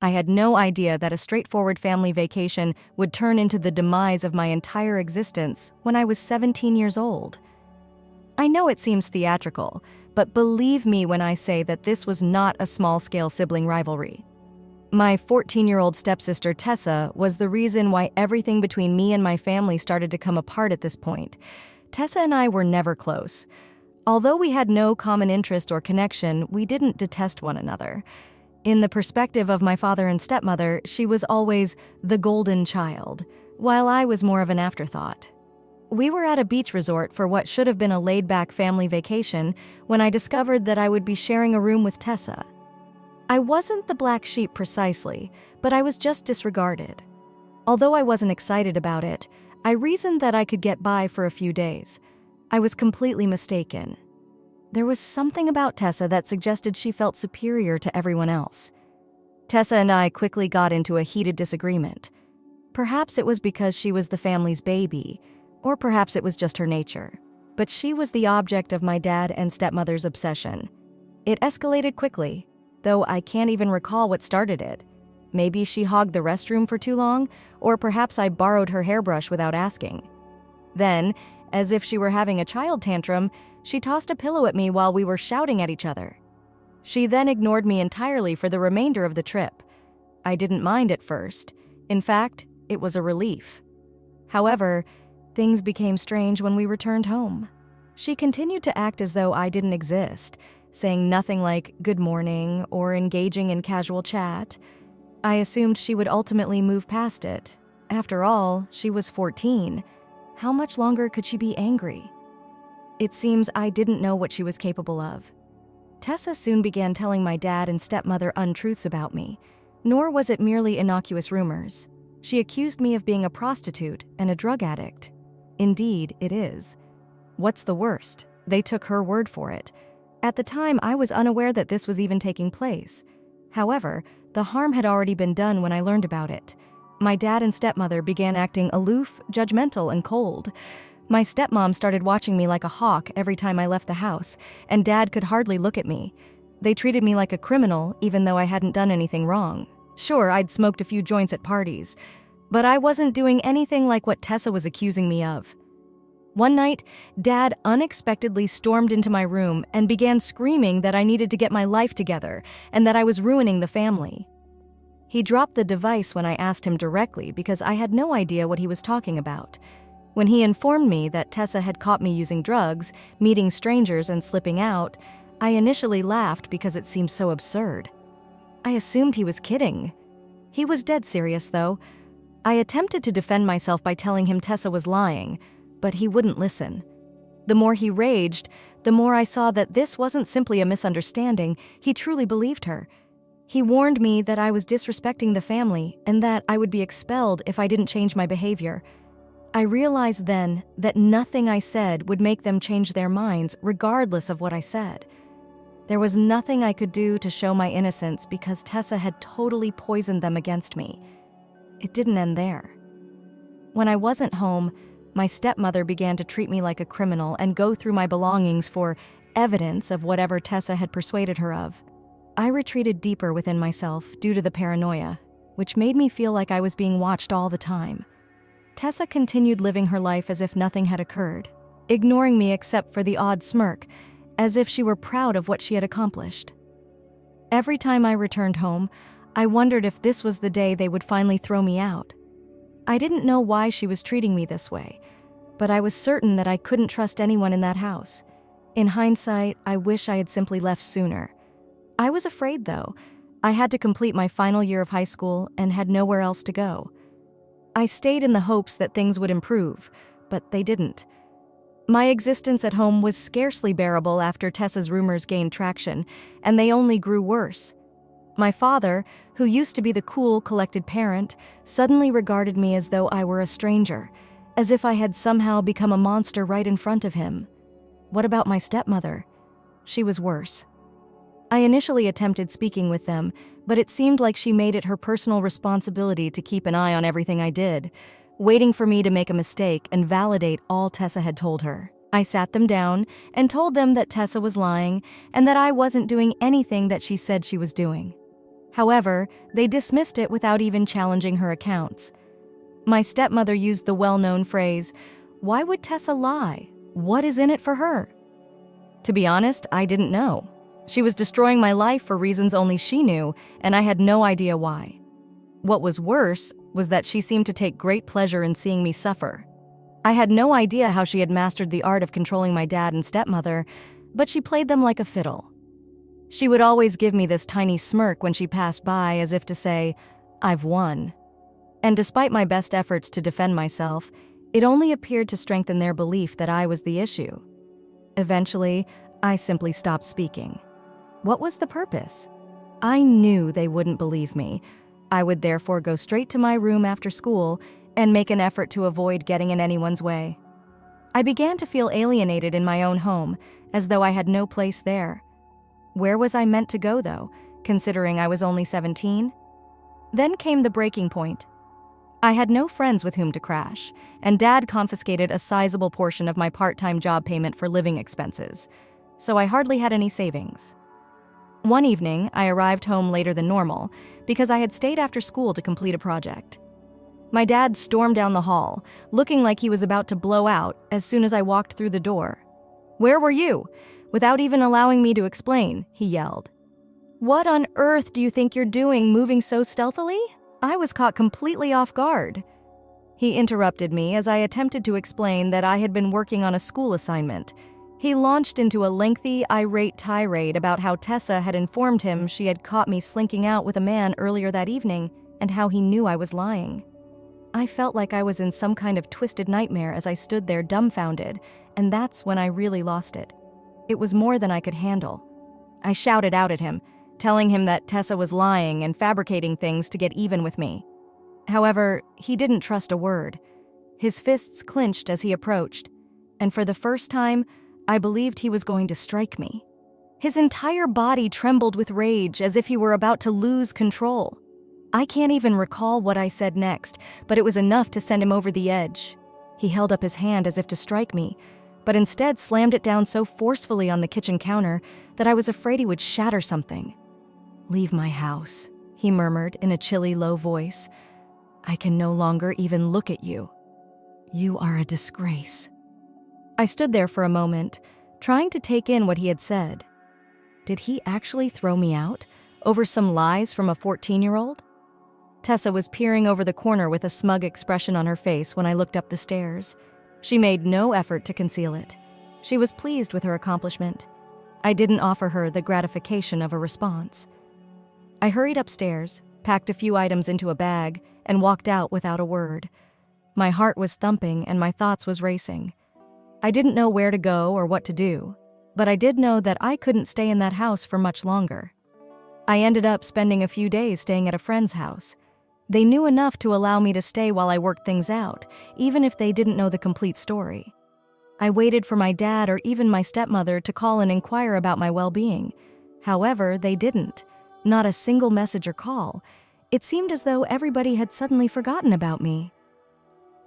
I had no idea that a straightforward family vacation would turn into the demise of my entire existence when I was 17 years old. I know it seems theatrical, but believe me when I say that this was not a small-scale sibling rivalry. My 14-year-old stepsister Tessa was the reason why everything between me and my family started to come apart at this point. Tessa and I were never close. Although we had no common interest or connection, we didn't detest one another. In the perspective of my father and stepmother, she was always the golden child, while I was more of an afterthought. We were at a beach resort for what should have been a laid-back family vacation when I discovered that I would be sharing a room with Tessa. I wasn't the black sheep precisely, but I was just disregarded. Although I wasn't excited about it, I reasoned that I could get by for a few days. I was completely mistaken. There was something about Tessa that suggested she felt superior to everyone else. Tessa and I quickly got into a heated disagreement. Perhaps it was because she was the family's baby, or perhaps it was just her nature. But she was the object of my dad and stepmother's obsession. It escalated quickly, though I can't even recall what started it. Maybe she hogged the restroom for too long, or perhaps I borrowed her hairbrush without asking. Then, as if she were having a child tantrum, she tossed a pillow at me while we were shouting at each other. She then ignored me entirely for the remainder of the trip. I didn't mind at first. In fact, it was a relief. However, things became strange when we returned home. She continued to act as though I didn't exist, saying nothing like good morning or engaging in casual chat. I assumed she would ultimately move past it. After all, she was 14. How much longer could she be angry? It seems I didn't know what she was capable of. Tessa soon began telling my dad and stepmother untruths about me, nor was it merely innocuous rumors. She accused me of being a prostitute and a drug addict. Indeed, it is. What's the worst? They took her word for it. At the time, I was unaware that this was even taking place. However, the harm had already been done when I learned about it. My dad and stepmother began acting aloof, judgmental, and cold. My stepmom started watching me like a hawk every time I left the house, and Dad could hardly look at me. They treated me like a criminal, even though I hadn't done anything wrong. Sure, I'd smoked a few joints at parties, but I wasn't doing anything like what Tessa was accusing me of. One night, Dad unexpectedly stormed into my room and began screaming that I needed to get my life together and that I was ruining the family. He dropped the device when I asked him directly because I had no idea what he was talking about. When he informed me that Tessa had caught me using drugs, meeting strangers, and slipping out, I initially laughed because it seemed so absurd. I assumed he was kidding. He was dead serious, though. I attempted to defend myself by telling him Tessa was lying, but he wouldn't listen. The more he raged, the more I saw that this wasn't simply a misunderstanding. He truly believed her. He warned me that I was disrespecting the family and that I would be expelled if I didn't change my behavior. I realized then that nothing I said would make them change their minds, regardless of what I said. There was nothing I could do to show my innocence because Tessa had totally poisoned them against me. It didn't end there. When I wasn't home, my stepmother began to treat me like a criminal and go through my belongings for evidence of whatever Tessa had persuaded her of. I retreated deeper within myself due to the paranoia, which made me feel like I was being watched all the time. Tessa continued living her life as if nothing had occurred, ignoring me except for the odd smirk, as if she were proud of what she had accomplished. Every time I returned home, I wondered if this was the day they would finally throw me out. I didn't know why she was treating me this way, but I was certain that I couldn't trust anyone in that house. In hindsight, I wish I had simply left sooner. I was afraid, though. I had to complete my final year of high school and had nowhere else to go. I stayed in the hopes that things would improve, but they didn't. My existence at home was scarcely bearable after Tessa's rumors gained traction, and they only grew worse. My father, who used to be the cool, collected parent, suddenly regarded me as though I were a stranger, as if I had somehow become a monster right in front of him. What about my stepmother? She was worse. I initially attempted speaking with them, but it seemed like she made it her personal responsibility to keep an eye on everything I did, waiting for me to make a mistake and validate all Tessa had told her. I sat them down and told them that Tessa was lying and that I wasn't doing anything that she said she was doing. However, they dismissed it without even challenging her accounts. My stepmother used the well-known phrase, "Why would Tessa lie? What is in it for her?" To be honest, I didn't know. She was destroying my life for reasons only she knew, and I had no idea why. What was worse was that she seemed to take great pleasure in seeing me suffer. I had no idea how she had mastered the art of controlling my dad and stepmother, but she played them like a fiddle. She would always give me this tiny smirk when she passed by, as if to say, "I've won." And despite my best efforts to defend myself, it only appeared to strengthen their belief that I was the issue. Eventually, I simply stopped speaking. What was the purpose? I knew they wouldn't believe me. I would therefore go straight to my room after school and make an effort to avoid getting in anyone's way. I began to feel alienated in my own home, as though I had no place there. Where was I meant to go, though, considering I was only 17? Then came the breaking point. I had no friends with whom to crash, and Dad confiscated a sizable portion of my part-time job payment for living expenses, so I hardly had any savings. One evening, I arrived home later than normal because I had stayed after school to complete a project. My dad stormed down the hall, looking like he was about to blow out as soon as I walked through the door. "Where were you?" Without even allowing me to explain, he yelled. "What on earth do you think you're doing, moving so stealthily?" I was caught completely off guard. He interrupted me as I attempted to explain that I had been working on a school assignment. He launched into a lengthy, irate tirade about how Tessa had informed him she had caught me slinking out with a man earlier that evening and how he knew I was lying. I felt like I was in some kind of twisted nightmare as I stood there dumbfounded, and that's when I really lost it. It was more than I could handle. I shouted out at him, telling him that Tessa was lying and fabricating things to get even with me. However, he didn't trust a word. His fists clenched as he approached, and for the first time, I believed he was going to strike me. His entire body trembled with rage as if he were about to lose control. I can't even recall what I said next, but it was enough to send him over the edge. He held up his hand as if to strike me, but instead slammed it down so forcefully on the kitchen counter that I was afraid he would shatter something. "Leave my house," he murmured in a chilly, low voice. "I can no longer even look at you. You are a disgrace." I stood there for a moment, trying to take in what he had said. Did he actually throw me out over some lies from a 14-year-old? Tessa was peering over the corner with a smug expression on her face when I looked up the stairs. She made no effort to conceal it. She was pleased with her accomplishment. I didn't offer her the gratification of a response. I hurried upstairs, packed a few items into a bag, and walked out without a word. My heart was thumping and my thoughts was racing. I didn't know where to go or what to do, but I did know that I couldn't stay in that house for much longer. I ended up spending a few days staying at a friend's house. They knew enough to allow me to stay while I worked things out, even if they didn't know the complete story. I waited for my dad or even my stepmother to call and inquire about my well-being. However, they didn't. Not a single message or call. It seemed as though everybody had suddenly forgotten about me.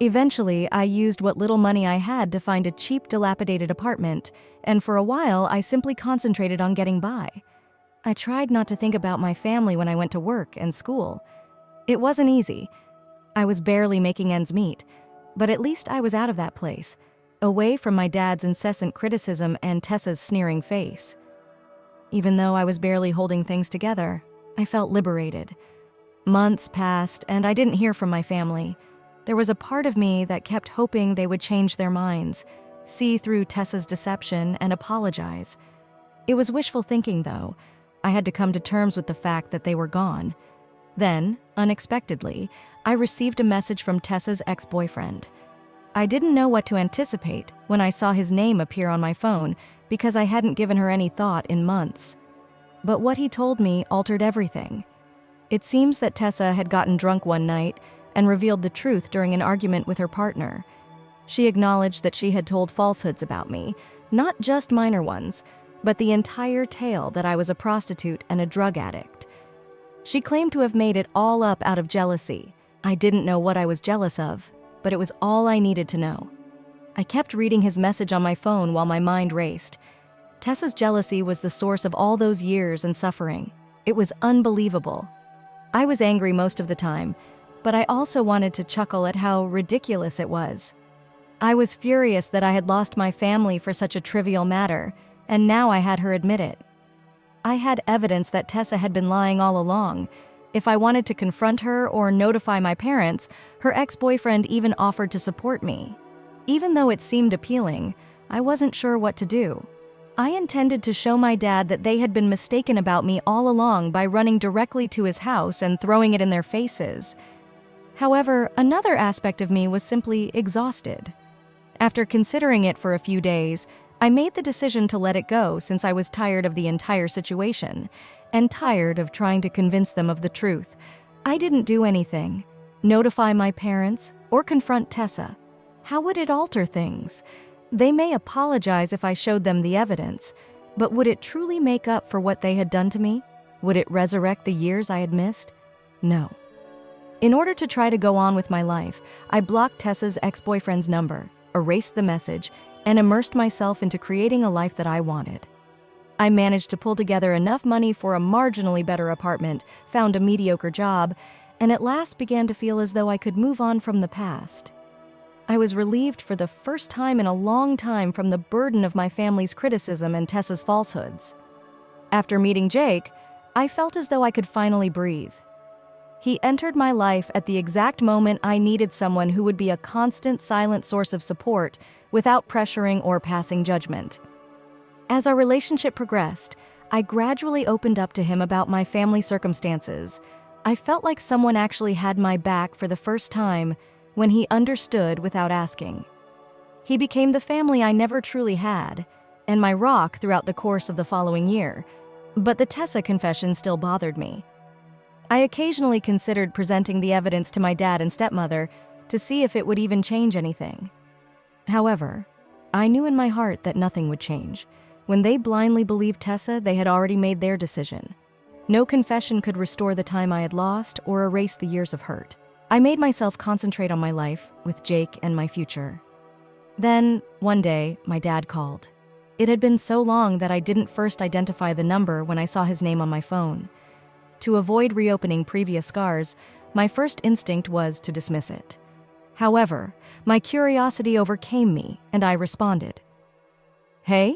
Eventually, I used what little money I had to find a cheap, dilapidated apartment, and for a while, I simply concentrated on getting by. I tried not to think about my family when I went to work and school. It wasn't easy. I was barely making ends meet, but at least I was out of that place, away from my dad's incessant criticism and Tessa's sneering face. Even though I was barely holding things together, I felt liberated. Months passed, and I didn't hear from my family. There was a part of me that kept hoping they would change their minds, see through Tessa's deception, and apologize. It was wishful thinking, though. I had to come to terms with the fact that they were gone. Then, unexpectedly, I received a message from Tessa's ex-boyfriend. I didn't know what to anticipate when I saw his name appear on my phone because I hadn't given her any thought in months. But what he told me altered everything. It seems that Tessa had gotten drunk one night and revealed the truth during an argument with her partner. She acknowledged that she had told falsehoods about me, not just minor ones, but the entire tale that I was a prostitute and a drug addict. She claimed to have made it all up out of jealousy. I didn't know what I was jealous of, but it was all I needed to know. I kept reading his message on my phone while my mind raced. Tessa's jealousy was the source of all those years and suffering. It was unbelievable. I was angry most of the time, but I also wanted to chuckle at how ridiculous it was. I was furious that I had lost my family for such a trivial matter, and now I had her admit it. I had evidence that Tessa had been lying all along. If I wanted to confront her or notify my parents, her ex-boyfriend even offered to support me. Even though it seemed appealing, I wasn't sure what to do. I intended to show my dad that they had been mistaken about me all along by running directly to his house and throwing it in their faces. However, another aspect of me was simply exhausted. After considering it for a few days, I made the decision to let it go since I was tired of the entire situation and tired of trying to convince them of the truth. I didn't do anything, notify my parents, or confront Tessa. How would it alter things? They may apologize if I showed them the evidence, but would it truly make up for what they had done to me? Would it resurrect the years I had missed? No. In order to try to go on with my life, I blocked Tessa's ex-boyfriend's number, erased the message, and immersed myself into creating a life that I wanted. I managed to pull together enough money for a marginally better apartment, found a mediocre job, and at last began to feel as though I could move on from the past. I was relieved for the first time in a long time from the burden of my family's criticism and Tessa's falsehoods. After meeting Jake, I felt as though I could finally breathe. He entered my life at the exact moment I needed someone who would be a constant, silent source of support without pressuring or passing judgment. As our relationship progressed, I gradually opened up to him about my family circumstances. I felt like someone actually had my back for the first time when he understood without asking. He became the family I never truly had, and my rock throughout the course of the following year, but the Tessa confession still bothered me. I occasionally considered presenting the evidence to my dad and stepmother to see if it would even change anything. However, I knew in my heart that nothing would change. When they blindly believed Tessa, they had already made their decision. No confession could restore the time I had lost or erase the years of hurt. I made myself concentrate on my life with Jake and my future. Then, one day, my dad called. It had been so long that I didn't first identify the number when I saw his name on my phone. To avoid reopening previous scars, my first instinct was to dismiss it. However, my curiosity overcame me, and I responded. "Hey?"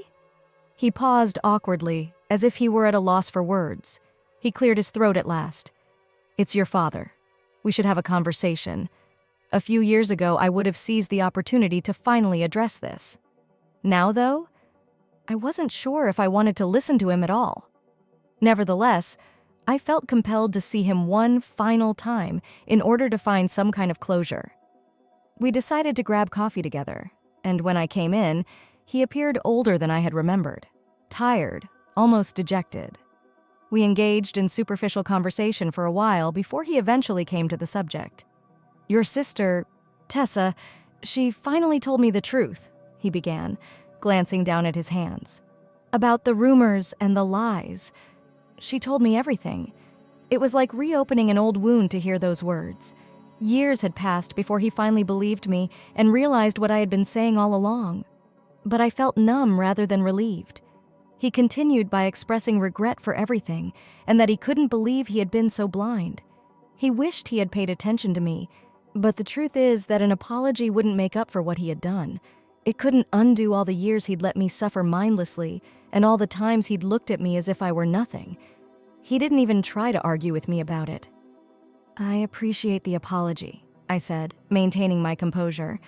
He paused awkwardly, as if he were at a loss for words. He cleared his throat at last. "It's your father. We should have a conversation. A few years ago, I would have seized the opportunity to finally address this. Now, though, I wasn't sure if I wanted to listen to him at all. Nevertheless, I felt compelled to see him one final time in order to find some kind of closure. We decided to grab coffee together, and when I came in, he appeared older than I had remembered, tired, almost dejected. We engaged in superficial conversation for a while before he eventually came to the subject. "Your sister, Tessa, she finally told me the truth," he began, glancing down at his hands. "About the rumors and the lies. She told me everything. It was like reopening an old wound to hear those words. Years had passed before he finally believed me and realized what I had been saying all along. But I felt numb rather than relieved. He continued by expressing regret for everything and that he couldn't believe he had been so blind. He wished he had paid attention to me, but the truth is that an apology wouldn't make up for what he had done. It couldn't undo all the years he'd let me suffer mindlessly and all the times he'd looked at me as if I were nothing. He didn't even try to argue with me about it. "I appreciate the apology," I said, maintaining my composure,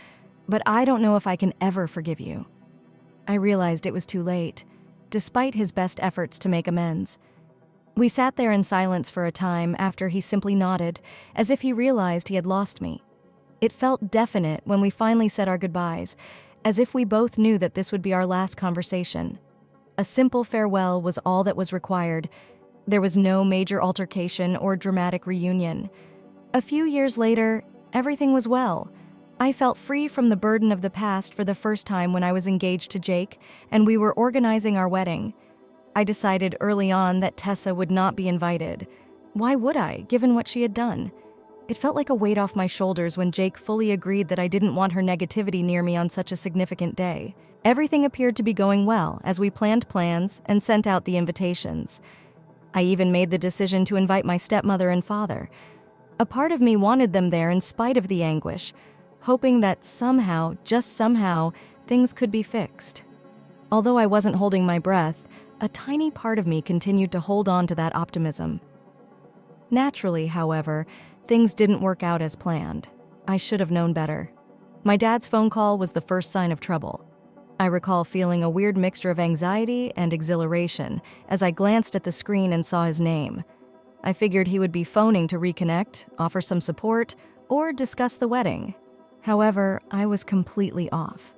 "but I don't know if I can ever forgive you." I realized it was too late, despite his best efforts to make amends. We sat there in silence for a time after he simply nodded, as if he realized he had lost me. It felt definite when we finally said our goodbyes, as if we both knew that this would be our last conversation. A simple farewell was all that was required. There was no major altercation or dramatic reunion. A few years later, everything was well. I felt free from the burden of the past for the first time when I was engaged to Jake, and we were organizing our wedding. I decided early on that Tessa would not be invited. Why would I, given what she had done? It felt like a weight off my shoulders when Jake fully agreed that I didn't want her negativity near me on such a significant day. Everything appeared to be going well as we planned plans and sent out the invitations. I even made the decision to invite my stepmother and father. A part of me wanted them there in spite of the anguish, hoping that somehow, just somehow, things could be fixed. Although I wasn't holding my breath, a tiny part of me continued to hold on to that optimism. Naturally, however, things didn't work out as planned. I should have known better. My dad's phone call was the first sign of trouble. I recall feeling a weird mixture of anxiety and exhilaration as I glanced at the screen and saw his name. I figured he would be phoning to reconnect, offer some support, or discuss the wedding. However, I was completely off.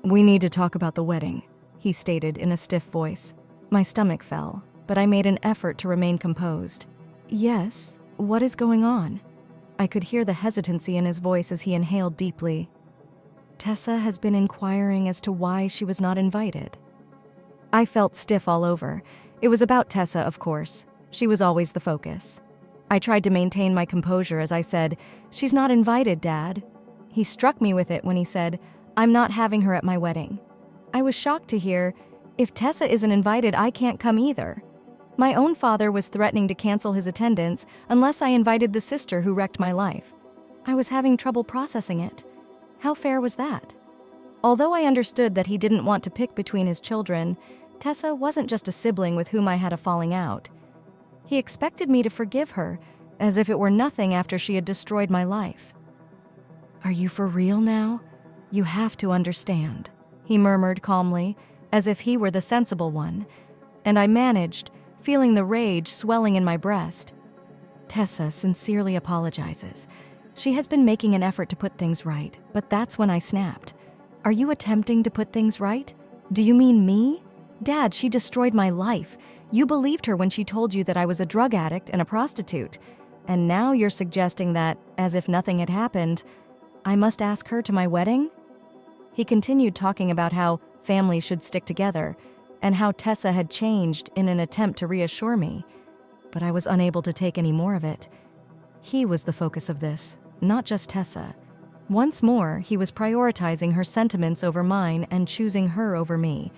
"We need to talk about the wedding," he stated in a stiff voice. My stomach fell, but I made an effort to remain composed. "Yes, what is going on?" I could hear the hesitancy in his voice as he inhaled deeply. "Tessa has been inquiring as to why she was not invited." I felt stiff all over. It was about Tessa, of course. She was always the focus. I tried to maintain my composure as I said, "She's not invited, Dad." He struck me with it when he said, "I'm not having her at my wedding." I was shocked to hear, "If Tessa isn't invited, I can't come either." My own father was threatening to cancel his attendance unless I invited the sister who wrecked my life. I was having trouble processing it. How fair was that? Although I understood that he didn't want to pick between his children, Tessa wasn't just a sibling with whom I had a falling out. He expected me to forgive her, as if it were nothing after she had destroyed my life. "Are you for real now? You have to understand," he murmured calmly, as if he were the sensible one, and I managed, feeling the rage swelling in my breast. "Tessa sincerely apologizes. She has been making an effort to put things right, but that's when I snapped. Are you attempting to put things right? Do you mean me? Dad, she destroyed my life. You believed her when she told you that I was a drug addict and a prostitute, and now you're suggesting that, as if nothing had happened, I must ask her to my wedding?" He continued talking about how families should stick together, and how Tessa had changed in an attempt to reassure me, but I was unable to take any more of it. He was the focus of this, not just Tessa. Once more, he was prioritizing her sentiments over mine and choosing her over me.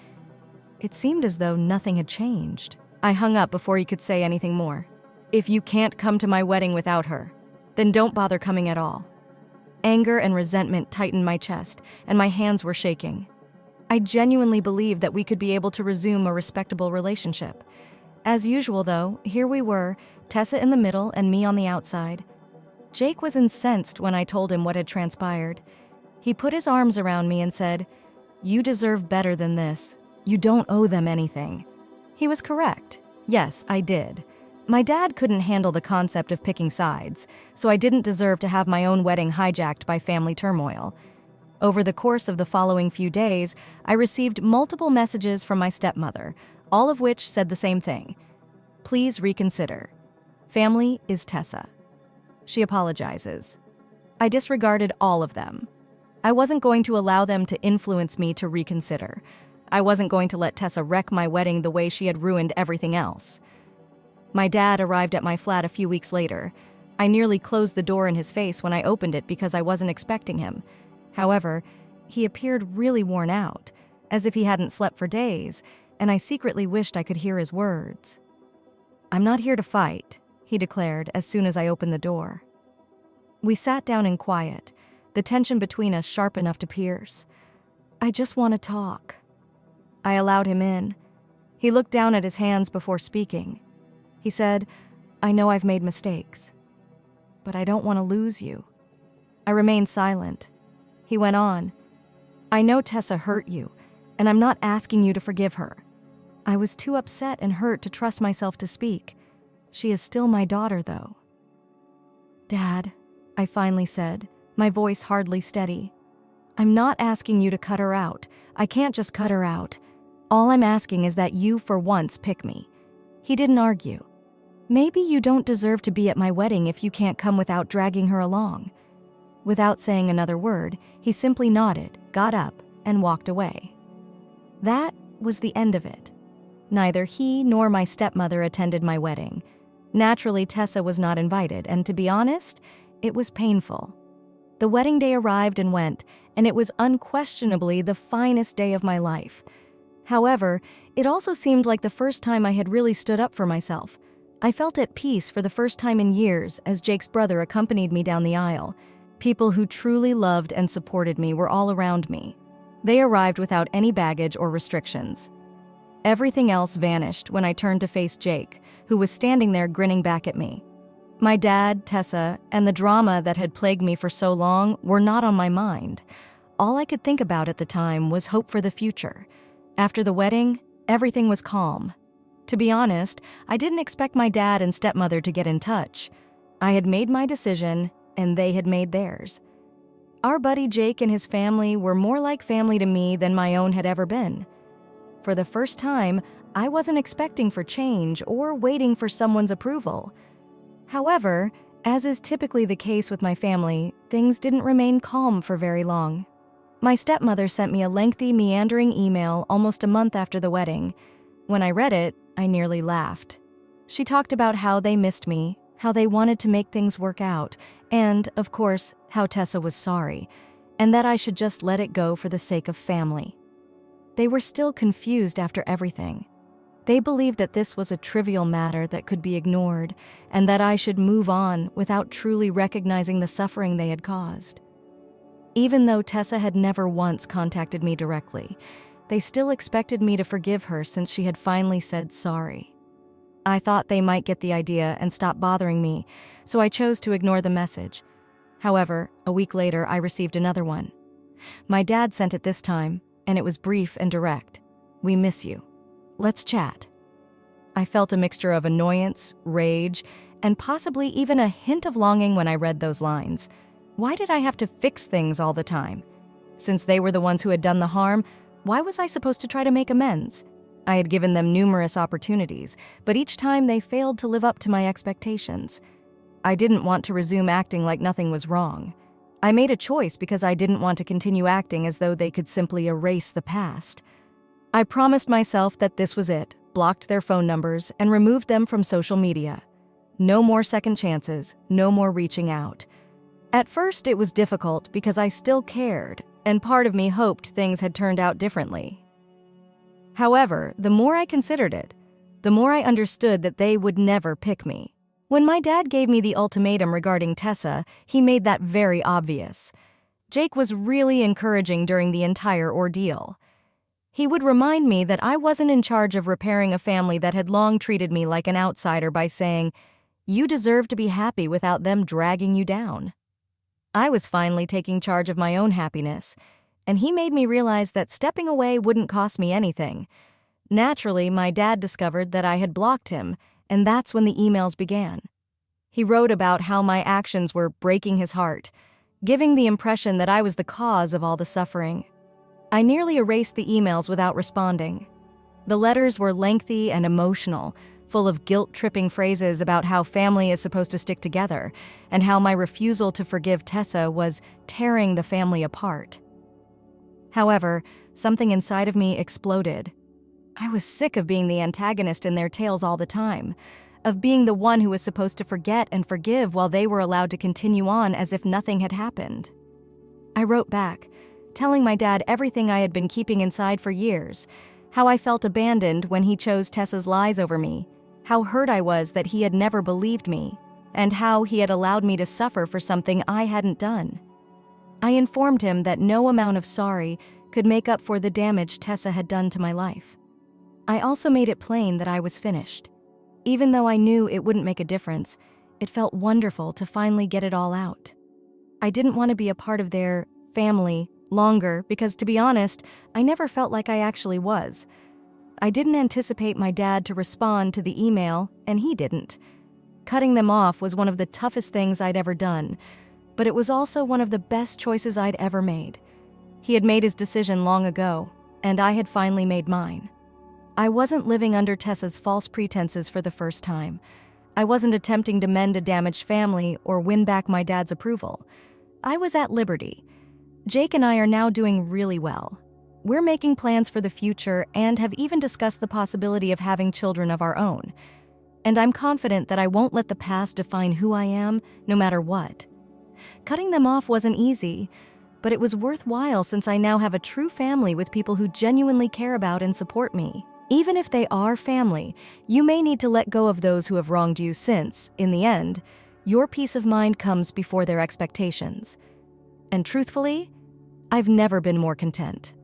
It seemed as though nothing had changed. I hung up before he could say anything more. "If you can't come to my wedding without her, then don't bother coming at all." Anger and resentment tightened my chest, and my hands were shaking. I genuinely believed that we could be able to resume a respectable relationship. As usual, though, here we were, Tessa in the middle and me on the outside. Jake was incensed when I told him what had transpired. He put his arms around me and said, "You deserve better than this. You don't owe them anything." He was correct. Yes, I did. My dad couldn't handle the concept of picking sides, so I didn't deserve to have my own wedding hijacked by family turmoil. Over the course of the following few days, I received multiple messages from my stepmother, all of which said the same thing. "Please reconsider. Family is Tessa. She apologizes." I disregarded all of them. I wasn't going to allow them to influence me to reconsider. I wasn't going to let Tessa wreck my wedding the way she had ruined everything else. My dad arrived at my flat a few weeks later. I nearly closed the door in his face when I opened it because I wasn't expecting him. However, he appeared really worn out, as if he hadn't slept for days, and I secretly wished I could hear his words. "I'm not here to fight," he declared as soon as I opened the door. We sat down in quiet, the tension between us sharp enough to pierce. "I just want to talk." I allowed him in. He looked down at his hands before speaking. He said, "I know I've made mistakes, but I don't want to lose you." I remained silent. He went on, "I know Tessa hurt you, and I'm not asking you to forgive her. I was too upset and hurt to trust myself to speak. She is still my daughter, though." "Dad," I finally said, my voice hardly steady, "I'm not asking you to cut her out. I can't just cut her out. All I'm asking is that you, for once, pick me." He didn't argue. "Maybe you don't deserve to be at my wedding if you can't come without dragging her along." Without saying another word, he simply nodded, got up, and walked away. That was the end of it. Neither he nor my stepmother attended my wedding. Naturally, Tessa was not invited, and to be honest, it was painful. The wedding day arrived and went, and it was unquestionably the finest day of my life. However, it also seemed like the first time I had really stood up for myself. I felt at peace for the first time in years as Jake's brother accompanied me down the aisle. People who truly loved and supported me were all around me. They arrived without any baggage or restrictions. Everything else vanished when I turned to face Jake, who was standing there grinning back at me. My dad, Tessa, and the drama that had plagued me for so long were not on my mind. All I could think about at the time was hope for the future. After the wedding, everything was calm. To be honest, I didn't expect my dad and stepmother to get in touch. I had made my decision, and they had made theirs. Our buddy Jake and his family were more like family to me than my own had ever been. For the first time, I wasn't expecting for change or waiting for someone's approval. However, as is typically the case with my family, things didn't remain calm for very long. My stepmother sent me a lengthy, meandering email almost a month after the wedding. When I read it, I nearly laughed. She talked about how they missed me, how they wanted to make things work out, and, of course, how Tessa was sorry, and that I should just let it go for the sake of family. They were still confused after everything. They believed that this was a trivial matter that could be ignored, and that I should move on without truly recognizing the suffering they had caused. Even though Tessa had never once contacted me directly, they still expected me to forgive her since she had finally said sorry. I thought they might get the idea and stop bothering me, so I chose to ignore the message. However, a week later, I received another one. My dad sent it this time, and it was brief and direct. "We miss you. Let's chat." I felt a mixture of annoyance, rage, and possibly even a hint of longing when I read those lines. Why did I have to fix things all the time? Since they were the ones who had done the harm, why was I supposed to try to make amends? I had given them numerous opportunities, but each time they failed to live up to my expectations. I didn't want to resume acting like nothing was wrong. I made a choice because I didn't want to continue acting as though they could simply erase the past. I promised myself that this was it, blocked their phone numbers, and removed them from social media. No more second chances, no more reaching out. At first, it was difficult because I still cared, and part of me hoped things had turned out differently. However, the more I considered it, the more I understood that they would never pick me. When my dad gave me the ultimatum regarding Tessa, he made that very obvious. Jake was really encouraging during the entire ordeal. He would remind me that I wasn't in charge of repairing a family that had long treated me like an outsider by saying, "You deserve to be happy without them dragging you down." I was finally taking charge of my own happiness, and he made me realize that stepping away wouldn't cost me anything. Naturally, my dad discovered that I had blocked him, and that's when the emails began. He wrote about how my actions were breaking his heart, giving the impression that I was the cause of all the suffering. I nearly erased the emails without responding. The letters were lengthy and emotional, full of guilt-tripping phrases about how family is supposed to stick together, and how my refusal to forgive Tessa was tearing the family apart. However, something inside of me exploded. I was sick of being the antagonist in their tales all the time, of being the one who was supposed to forget and forgive while they were allowed to continue on as if nothing had happened. I wrote back, telling my dad everything I had been keeping inside for years, how I felt abandoned when he chose Tessa's lies over me, how hurt I was that he had never believed me, and how he had allowed me to suffer for something I hadn't done. I informed him that no amount of sorry could make up for the damage Tessa had done to my life. I also made it plain that I was finished. Even though I knew it wouldn't make a difference, it felt wonderful to finally get it all out. I didn't want to be a part of their family longer because, to be honest, I never felt like I actually was. I didn't anticipate my dad to respond to the email, and he didn't. Cutting them off was one of the toughest things I'd ever done, but it was also one of the best choices I'd ever made. He had made his decision long ago, and I had finally made mine. I wasn't living under Tessa's false pretenses for the first time. I wasn't attempting to mend a damaged family or win back my dad's approval. I was at liberty. Jake and I are now doing really well. We're making plans for the future and have even discussed the possibility of having children of our own. And I'm confident that I won't let the past define who I am, no matter what. Cutting them off wasn't easy, but it was worthwhile since I now have a true family with people who genuinely care about and support me. Even if they are family, you may need to let go of those who have wronged you since, in the end, your peace of mind comes before their expectations. And truthfully, I've never been more content.